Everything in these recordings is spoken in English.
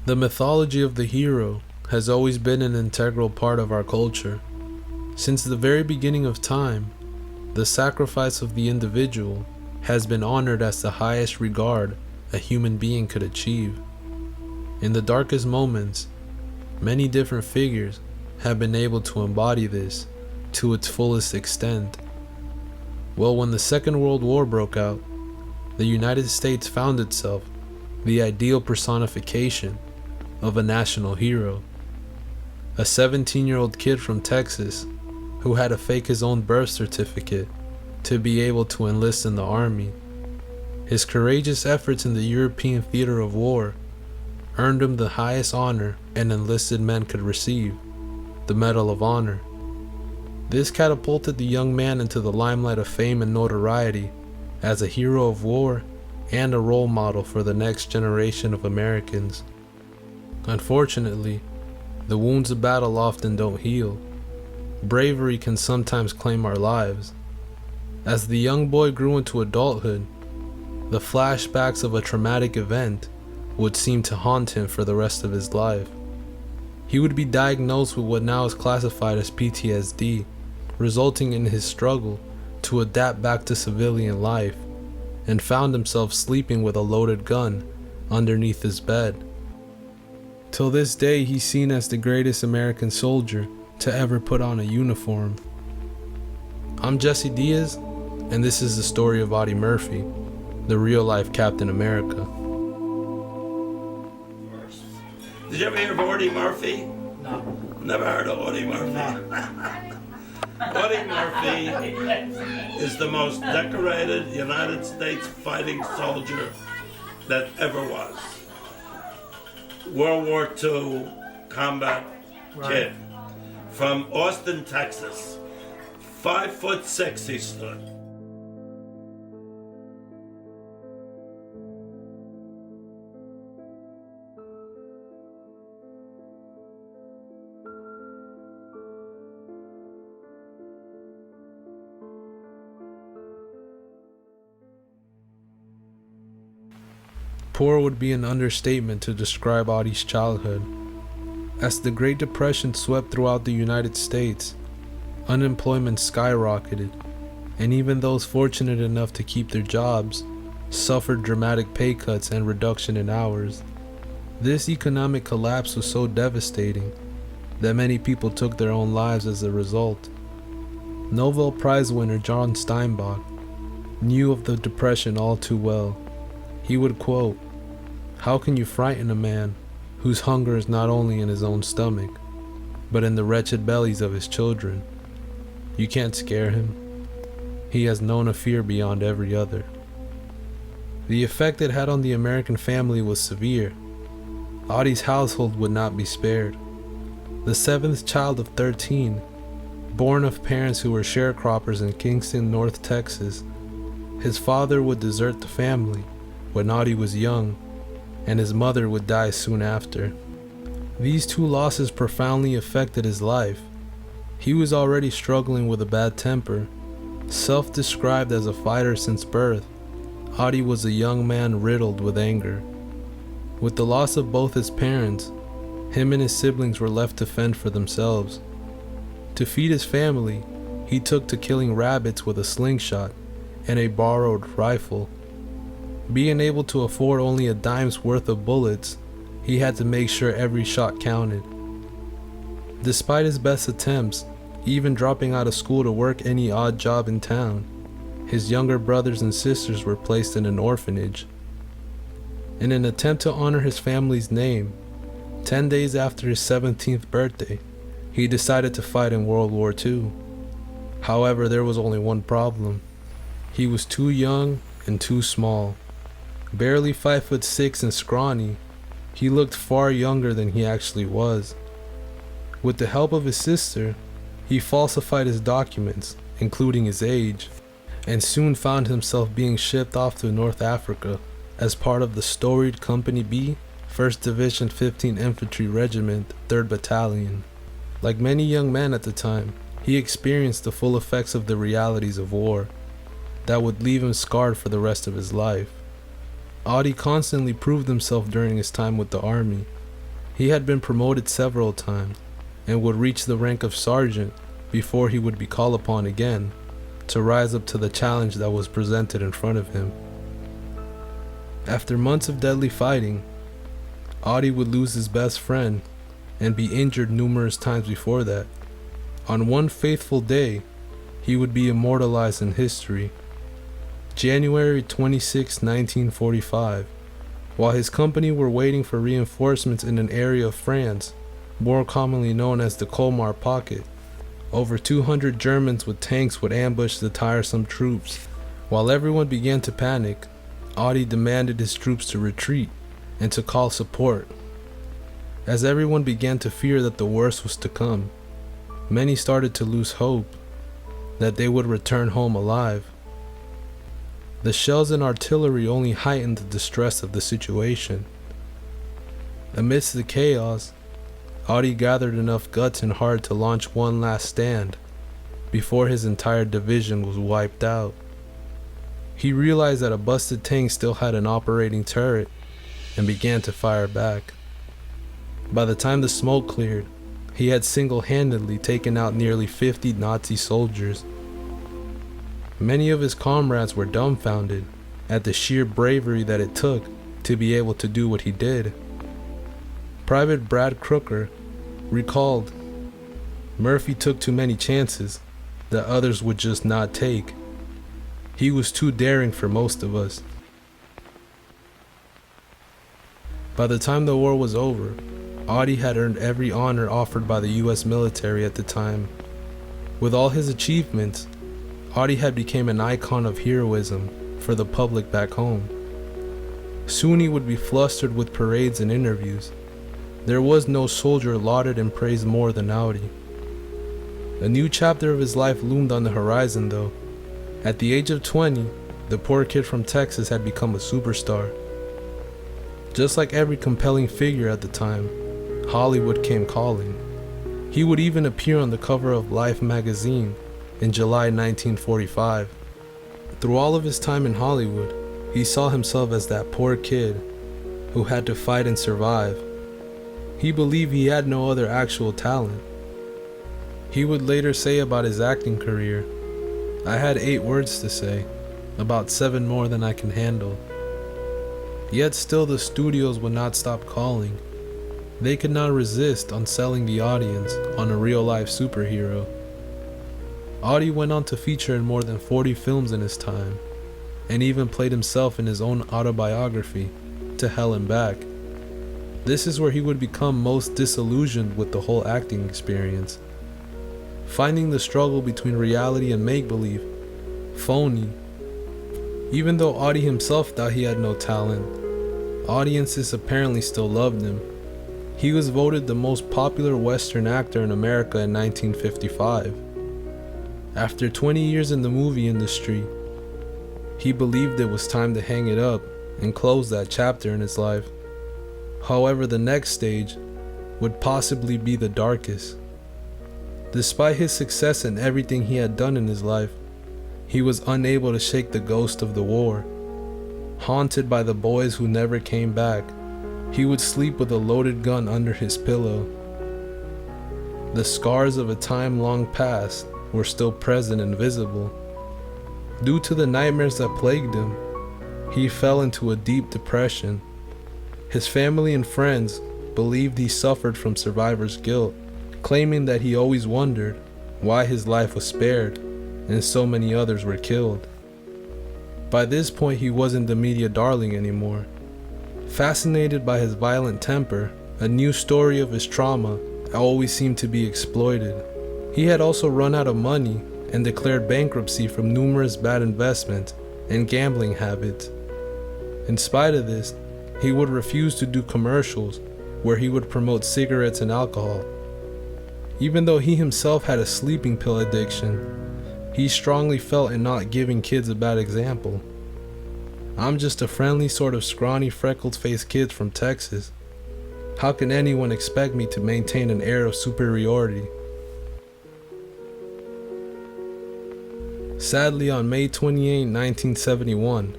The mythology of the hero has always been an integral part of our culture. Since the very beginning of time, the sacrifice of the individual has been honored as the highest regard a human being could achieve. In the darkest moments, many different figures have been able to embody this to its fullest extent. Well, when the Second World War broke out, the United States found itself the ideal personification of a national hero. A 17-year-old kid from Texas who had to fake his own birth certificate to be able to enlist in the army. His courageous efforts in the European theater of war earned him the highest honor an enlisted man could receive, the Medal of Honor. This catapulted the young man into the limelight of fame and notoriety as a hero of war and a role model for the next generation of Americans. Unfortunately, the wounds of battle often don't heal. Bravery can sometimes claim our lives. As the young boy grew into adulthood, the flashbacks of a traumatic event would seem to haunt him for the rest of his life. He would be diagnosed with what now is classified as PTSD, resulting in his struggle to adapt back to civilian life, and found himself sleeping with a loaded gun underneath his bed. Till this day, he's seen as the greatest American soldier to ever put on a uniform. I'm Jesse Diaz, and this is the story of Audie Murphy, the real-life Captain America. Did you ever hear of Audie Murphy? No. Never heard of Audie Murphy. No. Audie Murphy is the most decorated United States fighting soldier that ever was. World War II combat kid from Austin, Texas. 5'6" he stood. Poor would be an understatement to describe Audie's childhood. As the Great Depression swept throughout the United States, unemployment skyrocketed, and even those fortunate enough to keep their jobs suffered dramatic pay cuts and reduction in hours. This economic collapse was so devastating that many people took their own lives as a result. Nobel Prize winner John Steinbeck knew of the Depression all too well. He would quote, "How can you frighten a man whose hunger is not only in his own stomach, but in the wretched bellies of his children? You can't scare him. He has known a fear beyond every other." The effect it had on the American family was severe. Audie's household would not be spared. The seventh child of 13, born of parents who were sharecroppers in Kingston, North Texas, his father would desert the family when Audie was young, and his mother would die soon after. These two losses profoundly affected his life. He was already struggling with a bad temper. Self-described as a fighter since birth, Audie was a young man riddled with anger. With the loss of both his parents, him and his siblings were left to fend for themselves. To feed his family, he took to killing rabbits with a slingshot and a borrowed rifle. Being able to afford only a dime's worth of bullets, he had to make sure every shot counted. Despite his best attempts, even dropping out of school to work any odd job in town, his younger brothers and sisters were placed in an orphanage. In an attempt to honor his family's name, 10 days after his 17th birthday, he decided to fight in World War II. However, there was only one problem. He was too young and too small. Barely 5'6" and scrawny, he looked far younger than he actually was. With the help of his sister, he falsified his documents, including his age, and soon found himself being shipped off to North Africa as part of the storied Company B, 1st Division 15th Infantry Regiment, 3rd Battalion. Like many young men at the time, he experienced the full effects of the realities of war that would leave him scarred for the rest of his life. Audie constantly proved himself during his time with the army, He had been promoted several times and would reach the rank of sergeant before he would be called upon again to rise up to the challenge that was presented in front of him. After months of deadly fighting, Audie would lose his best friend and be injured numerous times before that. On one faithful day, he would be immortalized in history. January 26, 1945, while his company were waiting for reinforcements in an area of France, more commonly known as the Colmar Pocket, over 200 Germans with tanks would ambush the tiresome troops. While everyone began to panic, Audie demanded his troops to retreat and to call support. As everyone began to fear that the worst was to come, many started to lose hope that they would return home alive. The shells and artillery only heightened the distress of the situation. Amidst the chaos, Audie gathered enough guts and heart to launch one last stand before his entire division was wiped out. He realized that a busted tank still had an operating turret and began to fire back. By the time the smoke cleared, he had single-handedly taken out nearly 50 Nazi soldiers. Many of his comrades were dumbfounded at the sheer bravery that it took to be able to do what he did. Private Brad Crooker recalled, "Murphy took too many chances that others would just not take. He was too daring for most of us." By the time the war was over, Audie had earned every honor offered by the US military at the time. With all his achievements, Audie had become an icon of heroism for the public back home. Soon he would be flustered with parades and interviews. There was no soldier lauded and praised more than Audie. A new chapter of his life loomed on the horizon though. At the age of 20, the poor kid from Texas had become a superstar. Just like every compelling figure at the time, Hollywood came calling. He would even appear on the cover of Life magazine in July 1945. Through all of his time in Hollywood, he saw himself as that poor kid who had to fight and survive. He believed he had no other actual talent. He would later say about his acting career, "I had 8 words to say, about 7 more than I can handle." Yet still the studios would not stop calling. They could not resist on selling the audience on a real-life superhero. Audie went on to feature in more than 40 films in his time, and even played himself in his own autobiography, To Hell and Back. This is where he would become most disillusioned with the whole acting experience, finding the struggle between reality and make-believe phony. Even though Audie himself thought he had no talent, audiences apparently still loved him. He was voted the most popular Western actor in America in 1955. After 20 years in the movie industry, he believed it was time to hang it up and close that chapter in his life. However, the next stage would possibly be the darkest. Despite his success and everything he had done in his life, he was unable to shake the ghost of the war. Haunted by the boys who never came back, he would sleep with a loaded gun under his pillow. The scars of a time long past were still present and visible. Due to the nightmares that plagued him, he fell into a deep depression. His family and friends believed he suffered from survivor's guilt, claiming that he always wondered why his life was spared and so many others were killed. By this point, he wasn't the media darling anymore. Fascinated by his violent temper, a new story of his trauma always seemed to be exploited. He had also run out of money and declared bankruptcy from numerous bad investments and gambling habits. In spite of this, he would refuse to do commercials where he would promote cigarettes and alcohol. Even though he himself had a sleeping pill addiction, he strongly felt in not giving kids a bad example. "I'm just a friendly sort of scrawny freckled-faced kid from Texas. How can anyone expect me to maintain an air of superiority?" Sadly, on May 28, 1971,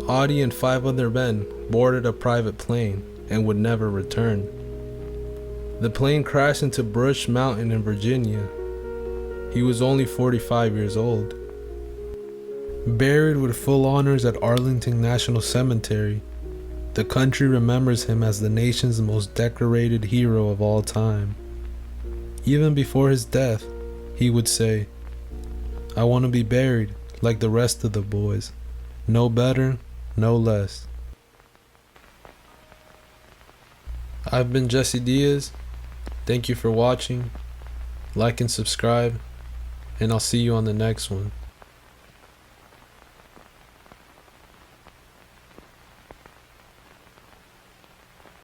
Audie and 5 other men boarded a private plane and would never return. The plane crashed into Brush Mountain in Virginia. He was only 45 years old. Buried with full honors at Arlington National Cemetery, the country remembers him as the nation's most decorated hero of all time. Even before his death, he would say, "I want to be buried like the rest of the boys. No better, no less." I've been Jesse Diaz. Thank you for watching. Like and subscribe, and I'll see you on the next one.